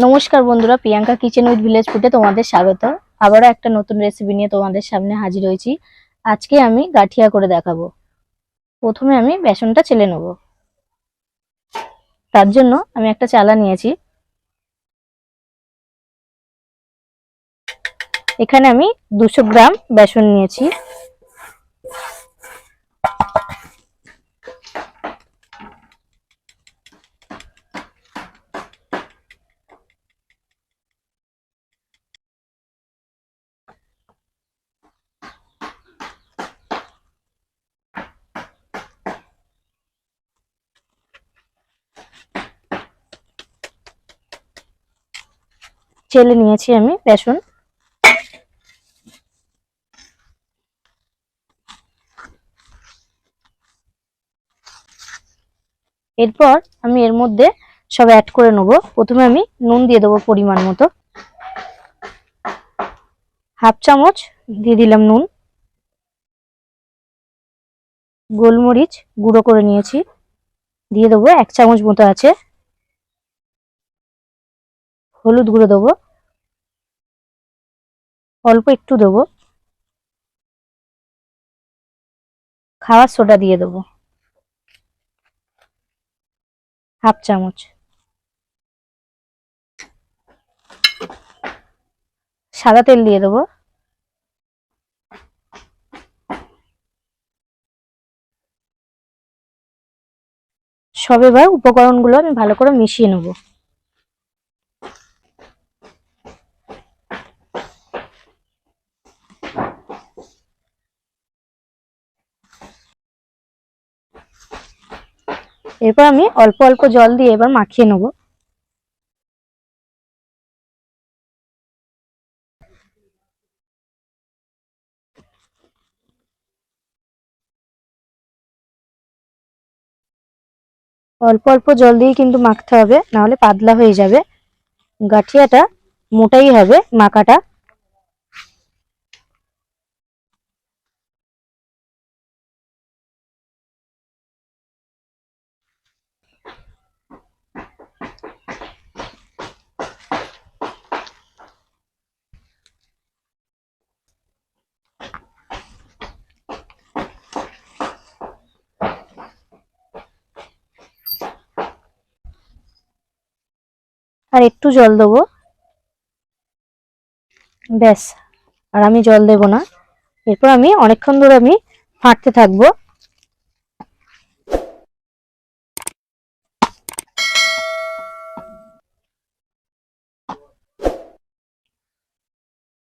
নমস্কার বন্ধুরা, Priyanka kitchen with village ফুডে তোমাদের স্বাগত। আবারও একটা নতুন রেসিপি নিয়ে তোমাদের সামনে হাজির হয়েছি। আজকে আমি গাঠিয়া করে দেখাবো। প্রথমে আমি বেসনটা চেলে নেব। তার জন্য আমি একটা চালা নিয়েছি। এখানে আমি 200 গ্রাম বেসন নিয়েছি। চেলে নিয়েছি আমি বেসন। এরপর আমি এর মধ্যে সব অ্যাড করে নেব। প্রথমে আমি নুন দিয়ে দেবো পরিমাণ মতো, হাফ চামচ দিয়ে দিলাম নুন। গোলমরিচ গুঁড়ো করে নিয়েছি, দিয়ে দেবো 1 চামচ মতো আছে। হলুদ গুঁড়ো দেবো, অল্প একটু দেবো। খাওয়ার সোডা দিয়ে দেবো হাফ চামচ। সাদা তেল দিয়ে দেবো। সব এবার উপকরণগুলো আমি ভালো করে মিশিয়ে নেব। এরপর আমি অল্প অল্প জল দিয়ে এবার মাখিয়ে নেব। অল্প অল্প জল দিয়ে কিন্তু মাখতে হবে, নাহলে পাতলা হয়ে যাবে। গাঠিয়াটা মোটাই হবে মাখাটা। আর একটু জল দেবো, ব্যাস। আর আমি জল দেব না। এরপর আমি অনেকক্ষণ ধরে আমি ফাটতে থাকবো।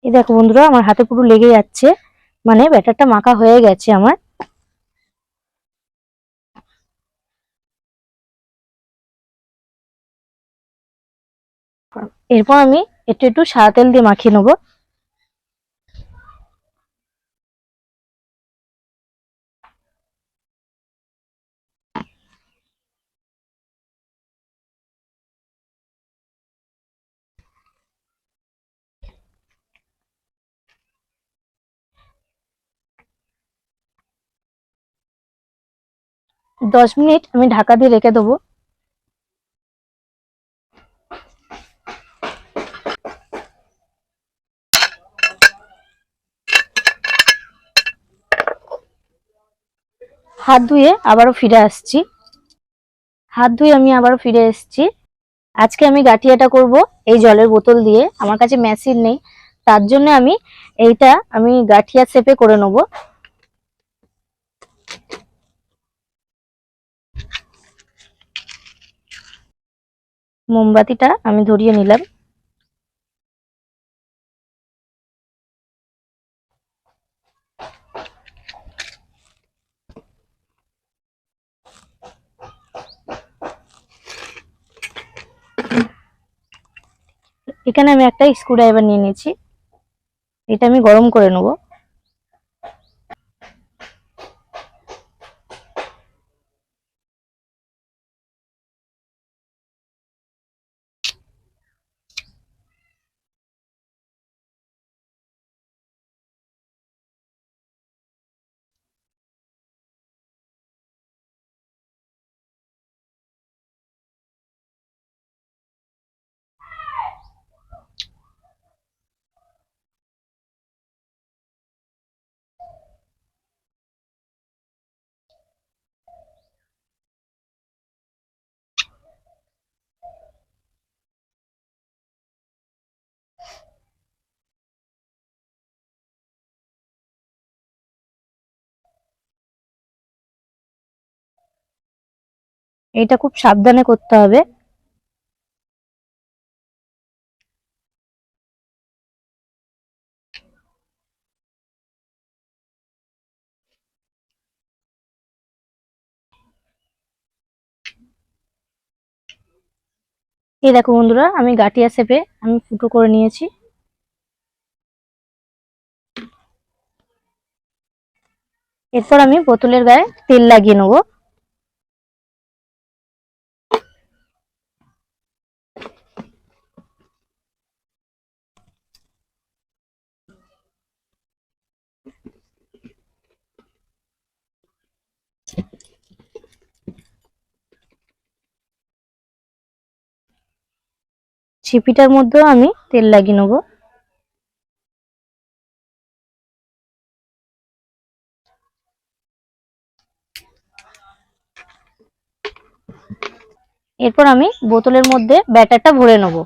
এই দেখো বন্ধুরা, আমার হাতে পুরো লেগে যাচ্ছে, মানে ব্যাটারটা মাখা হয়ে গেছে আমার। এরপর আমি একটু একটু সাদা তেল দিয়ে মাখিয়ে নেবো। 10 মিনিট আমি ঢাকা দিয়ে রেখে দেবো। হাত ধুয়ে আবারও ফিরে আসছি। আমি আবারও ফিরে এসেছি। আজকে আমি গাঠিয়াটা করব এই জলের বোতল দিয়ে। আমার কাছে মেশিন নেই, তার জন্য আমি গাঠিয়া শেপে করে নেব। মোমবাতিটা আমি ধরিয়ে নিলাম। এখানে আমি একটা স্ক্রুড্রাইভার নিয়ে নিয়েছি, এটা আমি গরম করে নেব। এটা খুব সাবধানে করতে হবে। এই দেখো বন্ধুরা, আমি গাঠিয়া শেপে আমি ফুটো করে নিয়েছি। এরপর আমি বোতলের গায়ে তেল লাগিয়ে নেবো। ছিপিটার মধ্যেও আমি তেল লাগিয়ে নেবো। এরপর আমি বোতলের মধ্যে ব্যাটারটা ভরে নেবো।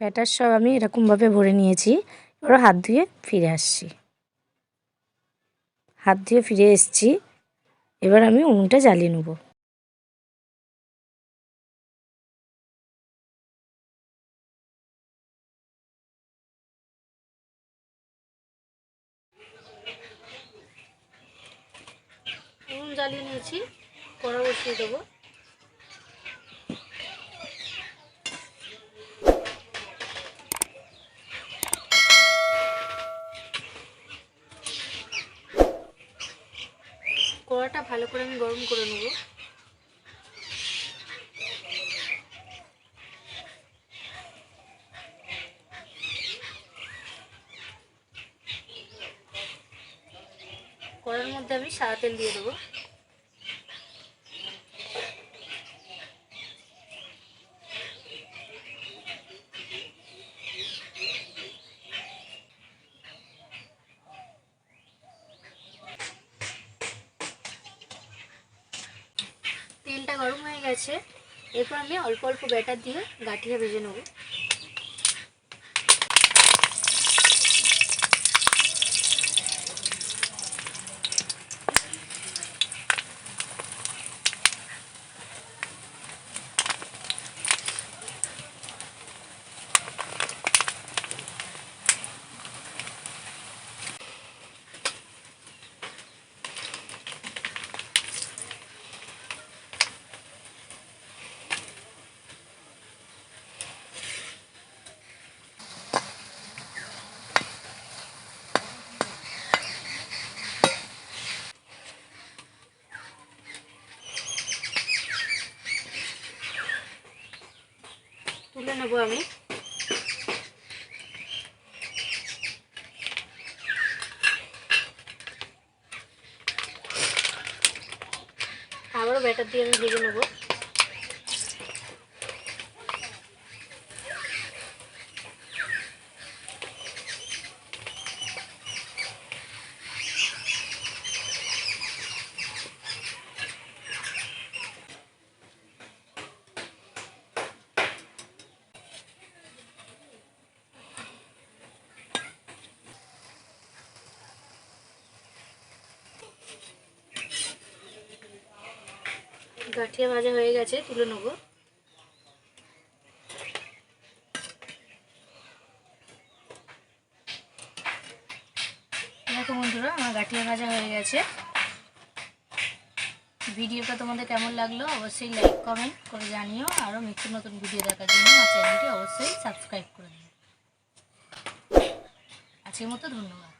ব্যাটার সব আমি এরকম ভাবে ভরে নিয়েছি। এবার হাত ধুয়ে ফিরে আসছি। হাত ধুয়ে ফিরে এসেছি। এবার আমি উনুনটা জ্বালিয়ে নেব। উনুন জ্বালিয়ে নিয়েছি, কড়া বসিয়ে দেবো। কড়াটা ভালো করে আমি গরম করে নেব। কড়ার মধ্যে আমি সাদা তেল দিয়ে দেবো। তেলটা গরম হয়ে গেছে। এরপর আমি অল্প অল্প ব্যাটার দিয়ে গাঠিয়া ভেজে নেব। তুলে নেবো আমি। আবারও ব্যাটার দিয়ে আমি ভেজে নেবো। গাঠিয়া ভাজা হয়ে গেছে, তুলে নেব। দেখো বন্ধুরা, আমার গাঠিয়া ভাজা হয়ে গেছে। ভিডিওটা তোমাদের কেমন লাগলো অবশ্যই লাইক কমেন্ট করে জানিও। আরও নিত্য নতুন ভিডিও দেখার জন্য আমার চ্যানেলটি অবশ্যই সাবস্ক্রাইব করে দিও। আজকের মতো ধন্যবাদ।